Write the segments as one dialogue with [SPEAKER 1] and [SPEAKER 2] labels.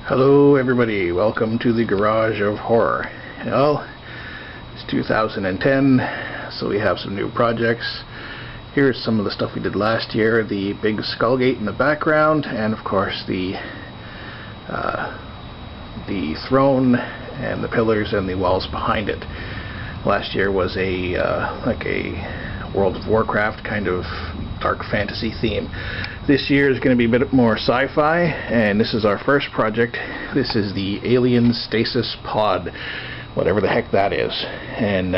[SPEAKER 1] Hello everybody, welcome to the Garage of Horror. Well, it's 2010, so we have some new projects. Here's some of the stuff we did last year, the big skull gate in the background, and of course the throne and the pillars and the walls behind it. Last year was like a World of Warcraft kind of dark fantasy theme. This year is going to be a bit more sci-fi, and this is our first project. This is the Alien Stasis Pod, whatever the heck that is. And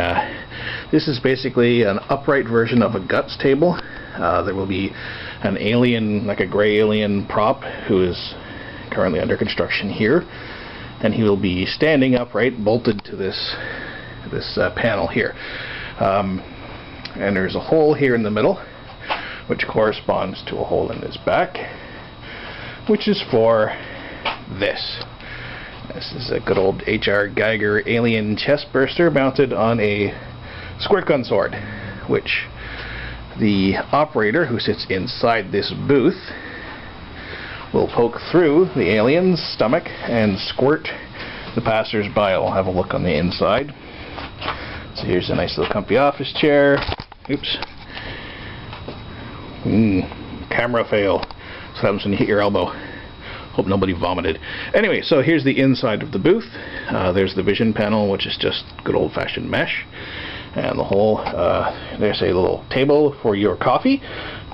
[SPEAKER 1] this is basically an upright version of a guts table. There will be an alien, like a gray alien prop, who is currently under construction here, and he will be standing upright, bolted to this panel here. And there's a hole here in the middle, which corresponds to a hole in his back, which is for this. This is a good old H.R. Geiger alien chest burster mounted on a squirt gun sword, which the operator, who sits inside this booth, will poke through the alien's stomach and squirt the passers-by. I'll have a look on the inside. So here's a nice little comfy office chair. Oops. Camera fail. So happens when you hit your elbow. Hope nobody vomited. Anyway, so here's the inside of the booth. There's the vision panel, which is just good old-fashioned mesh. And the whole, there's a little table for your coffee,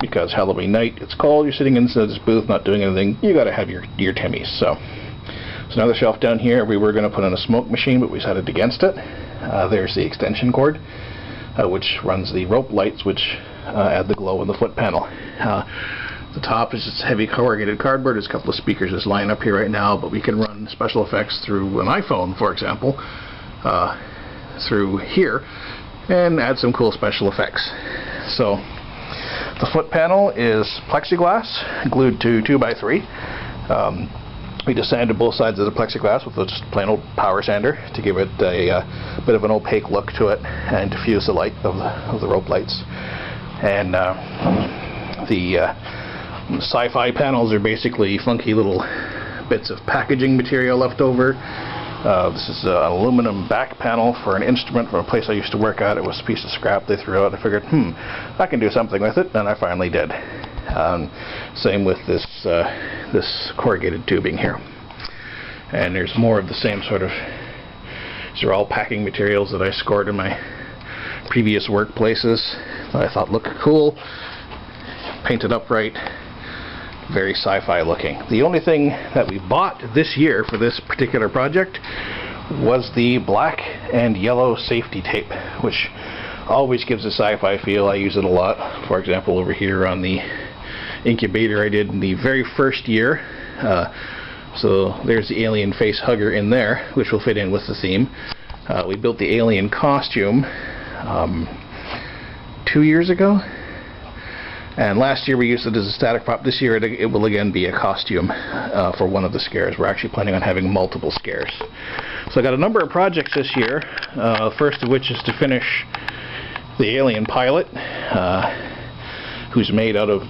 [SPEAKER 1] because Halloween night, it's cold, you're sitting inside this booth not doing anything, you gotta have your Timmies. So another shelf down here. We were going to put in a smoke machine, but we decided against it. There's the extension cord, which runs the rope lights, which add the glow in the foot panel. The top is just heavy corrugated cardboard. There's a couple of speakers just lying up here right now, but we can run special effects through an iPhone, for example, through here, and add some cool special effects. So the foot panel is plexiglass glued to 2x3. We just sanded both sides of the plexiglass with just a plain old power sander to give it a bit of an opaque look to it and diffuse the light of the rope lights. And the sci-fi panels are basically funky little bits of packaging material left over. This is an aluminum back panel for an instrument from a place I used to work at. It was a piece of scrap they threw out. I figured, I can do something with it, and I finally did. Same with this corrugated tubing here. And there's more of the same sort of, these are all packing materials that I scored in my previous workplaces that I thought looked cool, painted upright, very sci-fi looking. The only thing that we bought this year for this particular project was the black and yellow safety tape, which always gives a sci-fi feel. I use it a lot. For example, over here on the incubator I did in the very first year. So there's the alien face hugger in there, which will fit in with the theme. We built the alien costume 2 years ago, and last year we used it as a static prop. This year it will again be a costume for one of the scares. We're actually planning on having multiple scares. So I got a number of projects this year, first of which is to finish the alien pilot, who's made out of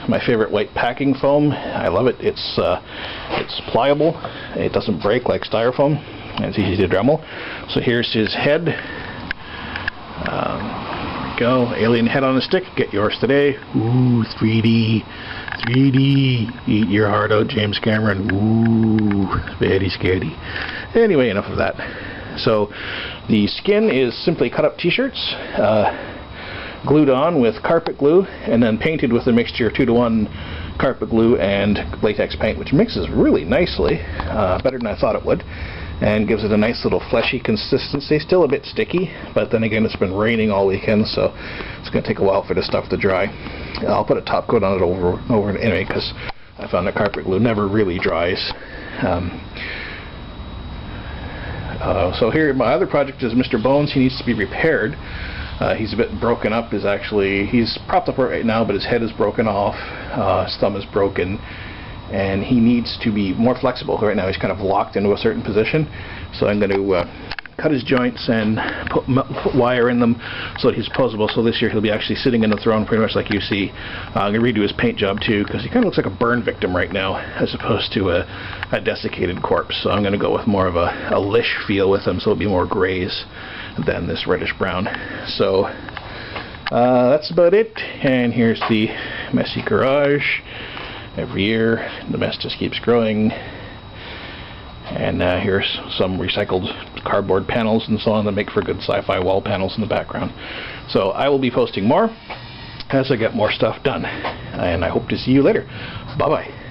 [SPEAKER 1] my favorite white packing foam. I love it. It's pliable. It doesn't break like styrofoam, and it's easy to Dremel. So here's his head. There we go. Alien head on a stick. Get yours today. Ooh, 3D. 3D. Eat your heart out, James Cameron. Ooh, very scary. Anyway, enough of that. So the skin is simply cut up t-shirts, glued on with carpet glue, and then painted with a mixture of 2-to-1 carpet glue and latex paint, which mixes really nicely, better than I thought it would, and gives it a nice little fleshy consistency. Still a bit sticky, but then again, it's been raining all weekend, so it's going to take a while for this stuff to dry. I'll put a top coat on it over anyway, because I found that carpet glue never really dries. So here, my other project is Mr. Bones. He needs to be repaired. He's a bit broken up. He's propped up right now, but his head is broken off, his thumb is broken, and he needs to be more flexible. Right now he's kind of locked into a certain position, so I'm going to cut his joints and put wire in them so that he's posable. So this year he'll be actually sitting in the throne pretty much like you see. I'm going to redo his paint job too, because he kind of looks like a burn victim right now as opposed to a desiccated corpse. So I'm going to go with more of a lish feel with him, so it'll be more grays than this reddish brown. So that's about it. And here's the messy garage. Every year the mess just keeps growing. And here's some recycled cardboard panels and so on that make for good sci-fi wall panels in the background. So I will be posting more as I get more stuff done. And I hope to see you later. Bye-bye.